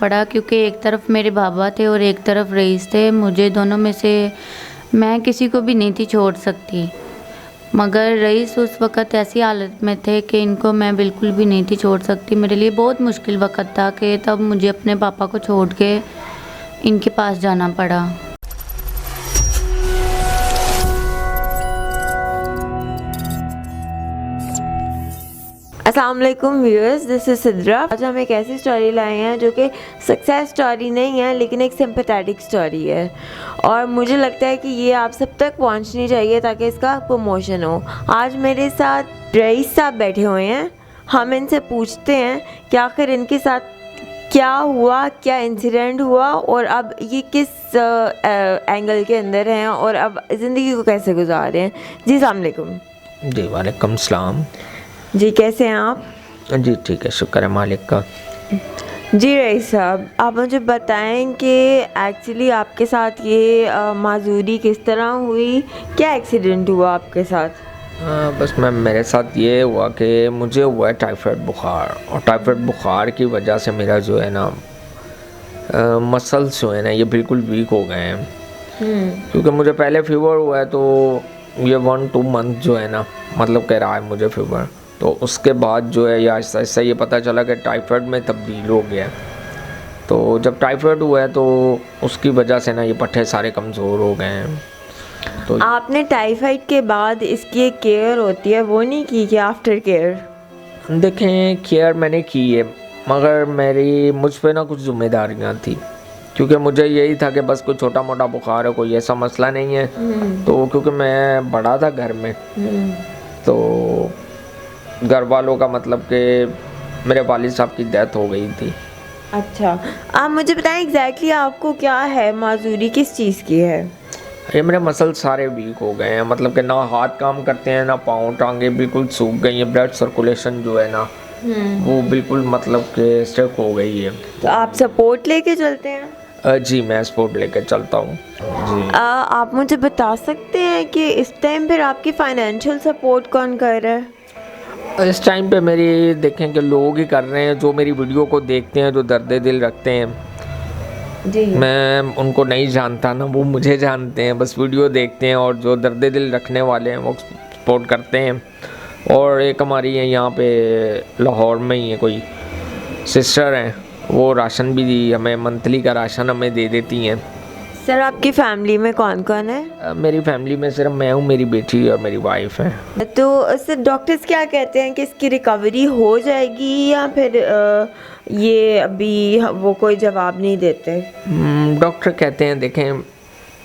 पड़ा क्योंकि एक तरफ मेरे बाबा थे और एक तरफ रईस थे। मुझे दोनों में से मैं किसी को भी नहीं थी छोड़ सकती, मगर रईस उस वक़्त ऐसी हालत में थे कि इनको मैं बिल्कुल भी नहीं थी छोड़ सकती। मेरे लिए बहुत मुश्किल वक़्त था कि तब मुझे अपने पापा को छोड़ के इनके पास जाना पड़ा। अस्सलाम वालेकुम व्यूअर्स, दिस इज़ सिद्रा। आज हम एक ऐसी स्टोरी लाए हैं जो कि सक्सेस स्टोरी नहीं है लेकिन एक सिंपैथेटिक स्टोरी है और मुझे लगता है कि ये आप सब तक पहुंचनी चाहिए ताकि इसका प्रमोशन हो। आज मेरे साथ रईस साहब बैठे हुए हैं। हम इनसे पूछते हैं कि आखिर इनके साथ क्या हुआ, क्या इंसिडेंट हुआ और अब ये किस एंगल के अंदर हैं और अब ज़िंदगी को कैसे गुजार रहे हैं। जी अस्सलाम वालेकुम। जी वालेकुम सलाम। जी कैसे हैं आप? जी ठीक है, शुक्र है मालिक का। जी रईस साहब, आप मुझे बताएं कि एक्चुअली आपके साथ ये माजूरी किस तरह हुई, क्या एक्सीडेंट हुआ आपके साथ? बस मैम मेरे साथ ये हुआ कि मुझे हुआ है टाइफाइड बुखार और टाइफाइड बुखार की वजह से मेरा जो है ना मसल्स जो है ना ये बिल्कुल वीक हो गए हैं। क्योंकि मुझे पहले फीवर हुआ है तो ये 1-2 मंथ जो है ना मतलब कह रहा है मुझे फीवर, तो उसके बाद जो है या ऐसा ऐसा ये पता चला कि टाइफाइड में तब्दील हो गया। तो जब टाइफाइड हुआ है तो उसकी वजह से ना ये पट्टे सारे कमज़ोर हो गए हैं। तो आपने टाइफाइड के बाद इसकी एक केयर होती है वो नहीं की कि आफ्टर केयर? देखें, केयर मैंने की है मगर मुझ पे ना कुछ जिम्मेदारियाँ थी, क्योंकि मुझे यही था कि बस कोई छोटा मोटा बुखार है, कोई ऐसा मसला नहीं है। तो क्योंकि मैं बड़ा था घर में तो घर वालों का मतलब कि मेरे वालिद साहब की डेथ हो गई थी। अच्छा, आप मुझे बताएं एग्जैक्टली आपको क्या है, माजूरी किस चीज़ की है? ये मेरे मसल सारे वीक हो गए हैं, मतलब कि ना हाथ काम करते हैं ना पाँव, टांगे बिल्कुल सूख गई हैं। ब्लड सर्कुलेशन जो है ना वो बिल्कुल मतलब कि स्टक हो गई है। तो आप सपोर्ट लेके चलते हैं? जी मैं सपोर्ट लेकर चलता हूँ जी। आप मुझे बता सकते हैं कि इस टाइम फिर आपकी फाइनेंशियल सपोर्ट कौन कर रहा है? इस टाइम पे मेरी देखें कि लोग ही कर रहे हैं जो मेरी वीडियो को देखते हैं, जो दर्द दिल रखते हैं। जी मैं उनको नहीं जानता ना वो मुझे जानते हैं, बस वीडियो देखते हैं और जो दर्द दिल रखने वाले हैं वो सपोर्ट करते हैं। और एक हमारी यहाँ पे लाहौर में ही है कोई सिस्टर हैं, वो राशन भी हमें मंथली का राशन हमें दे देती हैं। सर आपकी फैमिली में कौन कौन है? मेरी फैमिली में सिर्फ मैं हूँ, मेरी बेटी और मेरी वाइफ है। तो सर डॉक्टर्स क्या कहते हैं कि इसकी रिकवरी हो जाएगी या फिर ये अभी वो कोई जवाब नहीं देते? डॉक्टर कहते हैं, देखें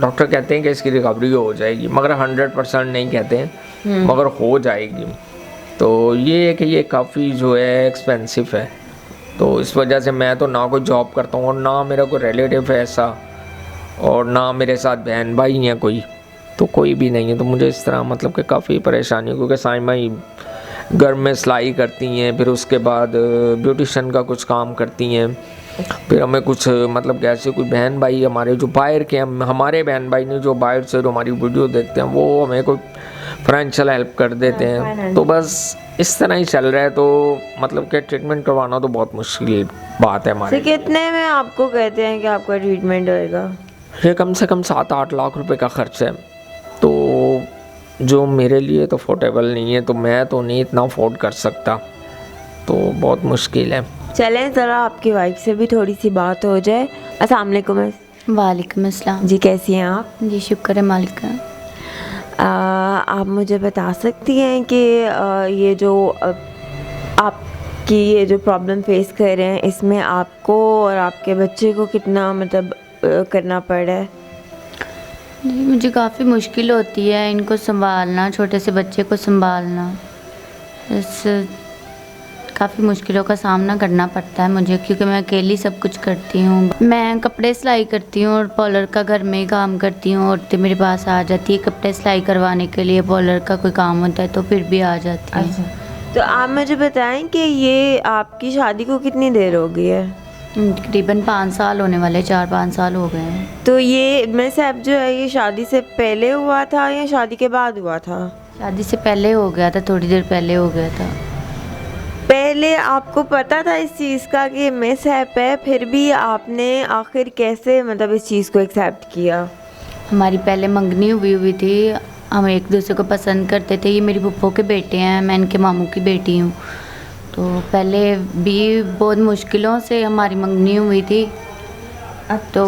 डॉक्टर कहते हैं कि इसकी रिकवरी हो जाएगी मगर 100% नहीं कहते हैं, मगर हो जाएगी। तो ये है कि ये काफ़ी जो है एक्सपेंसिव है, तो इस वजह से मैं तो ना कोई जॉब करता हूँ और ना मेरा कोई रिलेटिव है ऐसा, और ना मेरे साथ बहन भाई हैं कोई, तो कोई भी नहीं है। तो मुझे इस तरह मतलब कि काफ़ी परेशानी है, क्योंकि साइमा ही घर में सिलाई करती हैं, फिर उसके बाद ब्यूटिशन का कुछ काम करती हैं, फिर हमें कुछ मतलब कैसे कोई बहन भाई हमारे जो बाहर के हमारे बहन भाई ने जो बाहर से जो हमारी वीडियो देखते हैं वो हमें कोई फाइनेंशियल हेल्प कर देते हैं। तो बस इस तरह ही चल रहा है। तो मतलब कि ट्रीटमेंट करवाना तो बहुत मुश्किल बात है हमारे। कितने में आपको कहते हैं कि आपका ट्रीटमेंट होएगा? ये कम से कम 7-8 लाख रुपए का खर्च है, तो जो मेरे लिए तो अफोर्डेबल नहीं है, तो मैं तो नहीं इतना अफोर्ड कर सकता, तो बहुत मुश्किल है। चलें ज़रा आपकी वाइफ से भी थोड़ी सी बात हो जाए। अस्सलाम वालेकुम। वालेकुम अस्सलाम। जी कैसी हैं आप? जी शुक्र है मालिक का। आप मुझे बता सकती हैं कि ये जो आपकी ये जो प्रॉब्लम फेस कर रहे हैं इसमें आपको और आपके बच्चे को कितना मतलब करना पड़ रहा है? जी मुझे काफ़ी मुश्किल होती है इनको संभालना, छोटे से बच्चे को संभालना। इस काफ़ी मुश्किलों का सामना करना पड़ता है मुझे, क्योंकि मैं अकेली सब कुछ करती हूँ। मैं कपड़े सिलाई करती हूँ और पॉलर का घर में ही काम करती हूँ। औरतें मेरे पास आ जाती है कपड़े सिलाई करवाने के लिए, पॉलर का कोई काम होता है तो फिर भी आ जाती है। अच्छा, तो आप मुझे बताएं कि ये आपकी शादी को कितनी देर हो गई है? तकरीबन 5 साल होने वाले, 4-5 साल हो गए हैं। तो ये मिसहैप जो है ये शादी से पहले हुआ था या शादी के बाद हुआ था? शादी से पहले हो गया था, थोड़ी देर पहले हो गया था। पहले आपको पता था इस चीज़ का कि मिसहैप है, फिर भी आपने आखिर कैसे मतलब इस चीज़ को एक्सेप्ट किया? हमारी पहले मंगनी हुई थी, हम एक दूसरे को पसंद करते थे। ये मेरी फूफो के बेटे हैं, मैं इनके मामू की बेटी हूँ। तो पहले भी बहुत मुश्किलों से हमारी मंगनी हुई थी। तो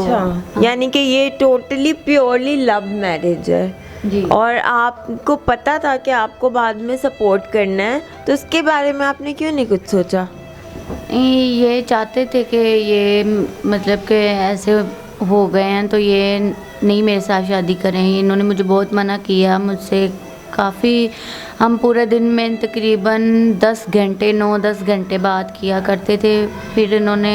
यानी कि ये टोटली प्योरली लव मैरिज है जी। और आपको पता था कि आपको बाद में सपोर्ट करना है, तो उसके बारे में आपने क्यों नहीं कुछ सोचा? ये चाहते थे कि ये मतलब कि ऐसे हो गए हैं तो ये नहीं मेरे साथ शादी करें। इन्होंने मुझे बहुत मना किया, मुझसे काफ़ी, हम पूरे दिन में तकरीबन 10 घंटे 9-10 घंटे बात किया करते थे। फिर इन्होंने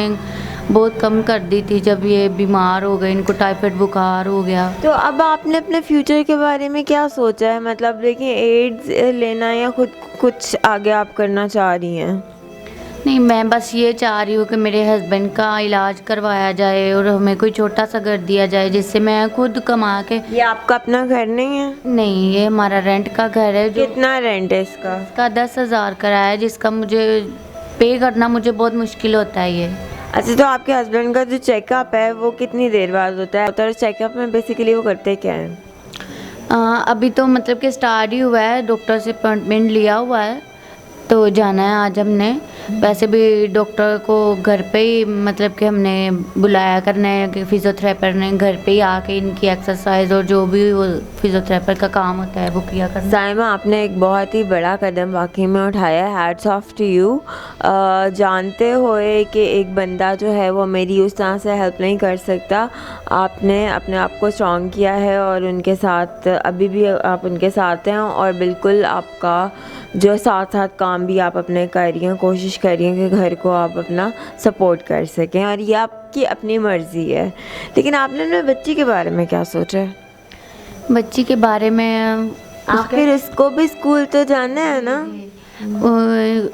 बहुत कम कर दी थी जब ये बीमार हो गए, इनको टाइफाइड बुखार हो गया। तो अब आपने अपने फ्यूचर के बारे में क्या सोचा है? मतलब देखिए, एड्स लेना या खुद कुछ आगे आप करना चाह रही हैं? नहीं, मैं बस ये चाह रही हूँ कि मेरे हस्बैंड का इलाज करवाया जाए और हमें कोई छोटा सा घर दिया जाए जिससे मैं खुद कमा के। ये आपका अपना घर नहीं है? नहीं, ये हमारा रेंट का घर है। जो कितना रेंट है इसका? इसका 10,000 किराया है, जिसका मुझे पे करना मुझे बहुत मुश्किल होता है ये। अच्छा, तो आपके हस्बैंड का जो चेकअप है वो कितनी देर बाद होता है? तो चेकअप में बेसिकली वो करते क्या हैं? अभी तो मतलब कि स्टार्ट ही हुआ है, डॉक्टर से अपॉइंटमेंट लिया हुआ है तो जाना है आज हमने। वैसे भी डॉक्टर को घर पे ही मतलब कि हमने बुलाया करना है कि फिजियोथेरेपी ने घर पे ही आके इनकी एक्सरसाइज और जो भी वो फिजियोथेरेपी का काम होता है वो किया करना। साइमा, आपने एक बहुत ही बड़ा कदम वाकई में उठाया है, हैट्स ऑफ टू यू। जानते हुए कि एक बंदा जो है वो मेरी उस तरह से हेल्प नहीं कर सकता, आपने अपने आप को स्ट्रॉन्ग किया है और उनके साथ अभी भी आप उनके साथ हैं और बिल्कुल आपका जो साथ साथ काम भी आप अपने कर रही हैं, कोशिश कर रही हैं कि घर को आप अपना सपोर्ट कर सकें और ये आपकी अपनी मर्ज़ी है। लेकिन आपने अपने बच्ची के बारे में क्या सोचा है? बच्ची के बारे में आखिर उसको भी स्कूल तो जाना है ना?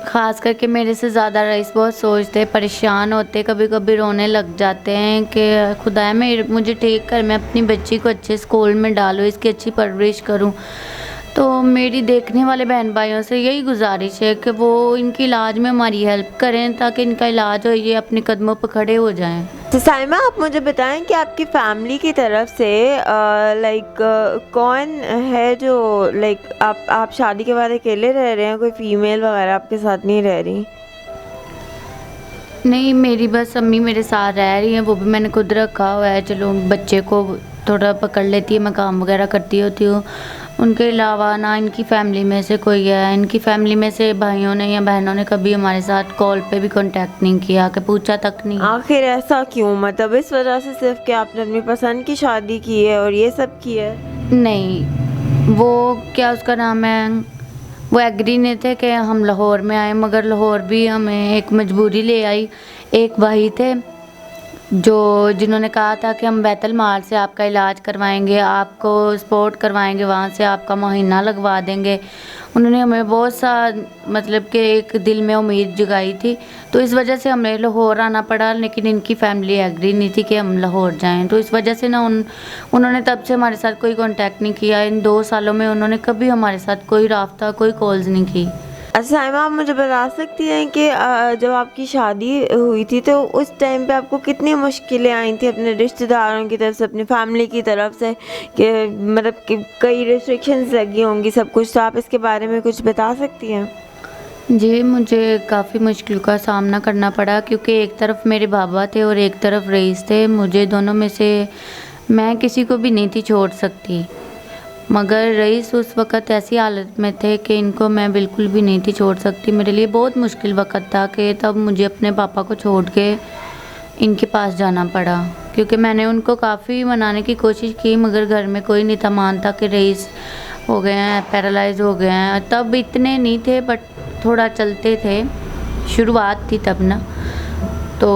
ख़ास करके मेरे से ज़्यादा रईस बहुत सोचते, परेशान होते, कभी कभी रोने लग जाते हैं कि खुदाया मुझे ठीक कर, मैं अपनी बच्ची को अच्छे स्कूल में डालूँ, इसकी अच्छी परवरिश करूँ। तो मेरी देखने वाले बहन भाइयों से यही गुजारिश है कि वो इनके इलाज में हमारी हेल्प करें ताकि इनका इलाज हो, ये अपने कदमों पर खड़े हो जाएं। तो साइमा, आप मुझे बताएं कि आपकी फैमिली की तरफ से लाइक कौन है जो लाइक आप शादी के बाद अकेले रह रहे हैं, कोई फीमेल वगैरह आपके साथ नहीं रह रही? नहीं, मेरी बस अम्मी मेरे साथ रह रही हैं, वो भी मैंने खुद रखा हुआ है। चलो बच्चे को थोड़ा पकड़ लेती है, मैं काम वगैरह करती होती हूँ। उनके अलावा ना इनकी फैमिली में से कोई है, इनकी फैमिली में से भाइयों ने या बहनों ने कभी हमारे साथ कॉल पे भी कांटेक्ट नहीं किया, कि पूछा तक नहीं। आखिर ऐसा क्यों? मतलब इस वजह से सिर्फ कि आपने अपनी पसंद की शादी की है और ये सब की है? नहीं, वो क्या उसका नाम है, वो एग्री नहीं थे कि हम लाहौर में आए, मगर लाहौर भी हमें एक मजबूरी ले आई। एक भाई थे जिन्होंने कहा था कि हम बैतुल माल से आपका इलाज करवाएंगे, आपको स्पोर्ट करवाएंगे, वहाँ से आपका महीना लगवा देंगे। उन्होंने हमें बहुत सा मतलब कि एक दिल में उम्मीद जगाई थी, तो इस वजह से हमें लाहौर आना पड़ा। लेकिन इनकी फैमिली एग्री नहीं थी कि हम लाहौर जाएं, तो इस वजह से ना उन्होंने तब से हमारे साथ कोई कांटेक्ट नहीं किया। इन 2 सालों में उन्होंने कभी हमारे साथ कोई राब्ता, कोई कॉल्स नहीं की। अच्छा साइमा, आप मुझे बता सकती हैं कि जब आपकी शादी हुई थी तो उस टाइम पे आपको कितनी मुश्किलें आई थी अपने रिश्तेदारों की तरफ से, अपनी फैमिली की तरफ से, कि मतलब कि कई रिस्ट्रिक्शंस लगी होंगी सब कुछ, तो आप इसके बारे में कुछ बता सकती हैं? जी, मुझे काफ़ी मुश्किल का सामना करना पड़ा, क्योंकि एक तरफ मेरे बाबा थे और एक तरफ रईस थे। मुझे दोनों में से मैं किसी को भी नहीं थी छोड़ सकती, मगर रईस उस वक़्त ऐसी हालत में थे कि इनको मैं बिल्कुल भी नहीं थी छोड़ सकती। मेरे लिए बहुत मुश्किल वक़्त था कि तब मुझे अपने पापा को छोड़ के इनके पास जाना पड़ा, क्योंकि मैंने उनको काफ़ी मनाने की कोशिश की, मगर घर में कोई नहीं था मानता कि रईस हो गए हैं, पैरालाइज हो गए हैं। तब इतने नहीं थे, बट थोड़ा चलते थे, शुरुआत थी तब ना, तो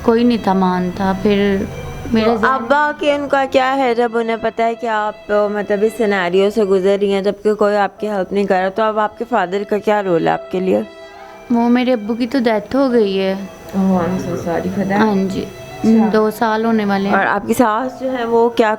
कोई नहीं था मानता। फिर मेरे तो अब्बा के उनका क्या है जब उन्हें पता है कि आप मतलब इस सिनेरियो से गुजर रही हैं, जबकि कोई आपकी हेल्प नहीं कर रहा, तो अब आपके फादर का क्या रोल है आपके लिए? वो मेरे अब्बू की तो डेथ हो गई है। Sorry for that. हाँ जी, 2 साल होने वाले हैं। और आपकी सास जो है वो क्या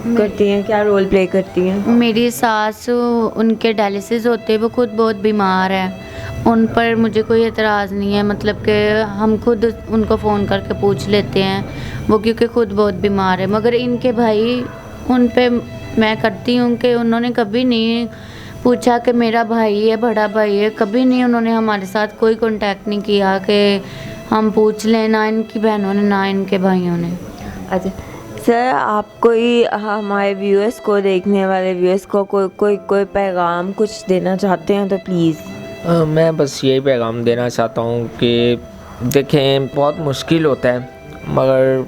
करती हैं, क्या रोल प्ले करती हैं? मेरी सास, उनके डायलिसिस होते हैं, वो खुद बहुत बीमार है। उन पर मुझे कोई एतराज़ नहीं है, मतलब कि हम खुद उनको फ़ोन करके पूछ लेते हैं, वो क्योंकि खुद बहुत बीमार है। मगर इनके भाई, उन पे मैं करती हूँ कि उन्होंने कभी नहीं पूछा कि मेरा भाई है, बड़ा भाई है, कभी नहीं उन्होंने हमारे साथ कोई कांटेक्ट नहीं किया कि हम पूछ लें, ना इनकी बहनों ने ना इनके भाइयों ने। अच्छा सर, आप कोई हमारे व्यूअर्स को, देखने वाले व्यूअर्स को कोई पैगाम कुछ देना चाहते हैं तो प्लीज़। मैं बस यही पैगाम देना चाहता हूँ कि देखें, बहुत मुश्किल होता है, मगर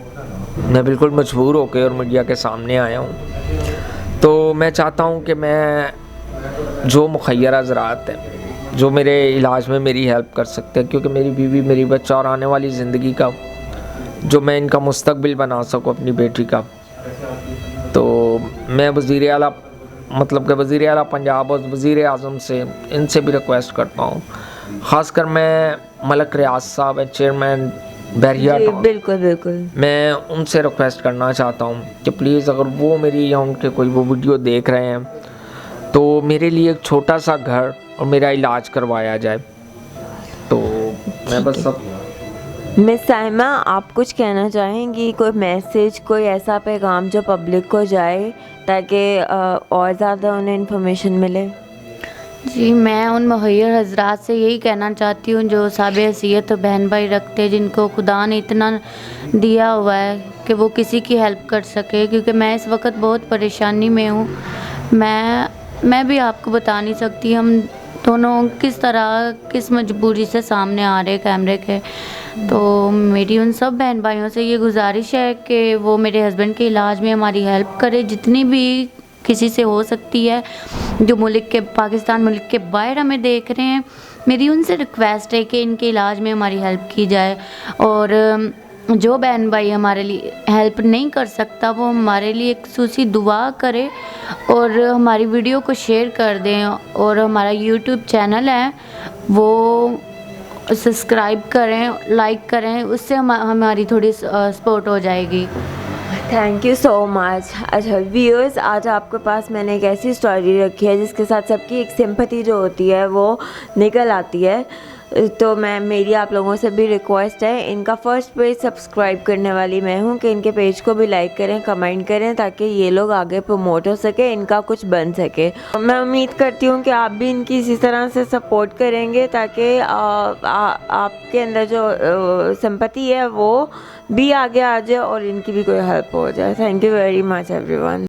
मैं बिल्कुल मजबूर होकर और मीडिया के सामने आया हूँ। तो मैं चाहता हूँ कि मैं जो मुखय्यर हज़रात हैं, जो मेरे इलाज में मेरी हेल्प कर सकते हैं, क्योंकि मेरी बीवी, मेरी बच्चा और आने वाली ज़िंदगी का, जो मैं इनका मुस्तकबिल बना सकूँ अपनी बेटी का, तो मैं वज़ीर आला, मतलब कि वज़ीर आला पंजाब और वज़ीर आज़म से, इनसे भी रिक्वेस्ट करता हूँ। ख़ासकर मैं मलक रियाज साहब हैं, चेयरमैन बहरिया टाउन, बिल्कुल बिल्कुल, मैं उनसे रिक्वेस्ट करना चाहता हूँ कि प्लीज़ अगर वो मेरी या उनके कोई वो वीडियो देख रहे हैं तो मेरे लिए एक छोटा सा घर और मेरा इलाज करवाया जाए। तो मैं बस सब। मिस साइमा, आप कुछ कहना चाहेंगी? कोई मैसेज, कोई ऐसा पैगाम जो पब्लिक को जाए ताकि और ज़्यादा उन्हें इन्फॉर्मेशन मिले? जी, मैं उन मुहैयर हज़रात से यही कहना चाहती हूँ जो साब हैसियत बहन भाई रखते हैं, जिनको खुदा ने इतना दिया हुआ है कि वो किसी की हेल्प कर सके, क्योंकि मैं इस वक्त बहुत परेशानी में हूँ। मैं भी आपको बता नहीं सकती हम दोनों किस तरह, किस मजबूरी से सामने आ रहे कैमरे के। तो मेरी उन सब बहन भाइयों से ये गुजारिश है कि वो मेरे हस्बैंड के इलाज में हमारी हेल्प करे, जितनी भी किसी से हो सकती है। जो मुल्क के, पाकिस्तान मुल्क के बाहर हमें देख रहे हैं, मेरी उनसे रिक्वेस्ट है कि इनके इलाज में हमारी हेल्प की जाए। और जो बहन भाई हमारे लिए हेल्प नहीं कर सकता, वो हमारे लिए एक खुसूसी दुआ करे और हमारी वीडियो को शेयर कर दें। और हमारा यूट्यूब चैनल है, वो सब्सक्राइब करें, लाइक करें, उससे हमारी थोड़ी सपोर्ट हो जाएगी। Thank you so much. अच्छा व्यूअर्स, आज आपके पास मैंने एक ऐसी स्टोरी रखी है जिसके साथ सबकी एक सिंपैथी जो होती है वो निकल आती है। तो मेरी आप लोगों से भी रिक्वेस्ट है, इनका फर्स्ट पेज सब्सक्राइब करने वाली मैं हूँ कि इनके पेज को भी लाइक करें, कमेंट करें, ताकि ये लोग आगे प्रमोट हो सके, इनका कुछ बन सके। मैं उम्मीद करती हूँ कि आप भी इनकी इसी तरह से सपोर्ट करेंगे ताकि आपके अंदर जो सिंपैथी है वो भी आगे आ जाए और इनकी भी कोई हेल्प हो जाए। Thank you very much everyone.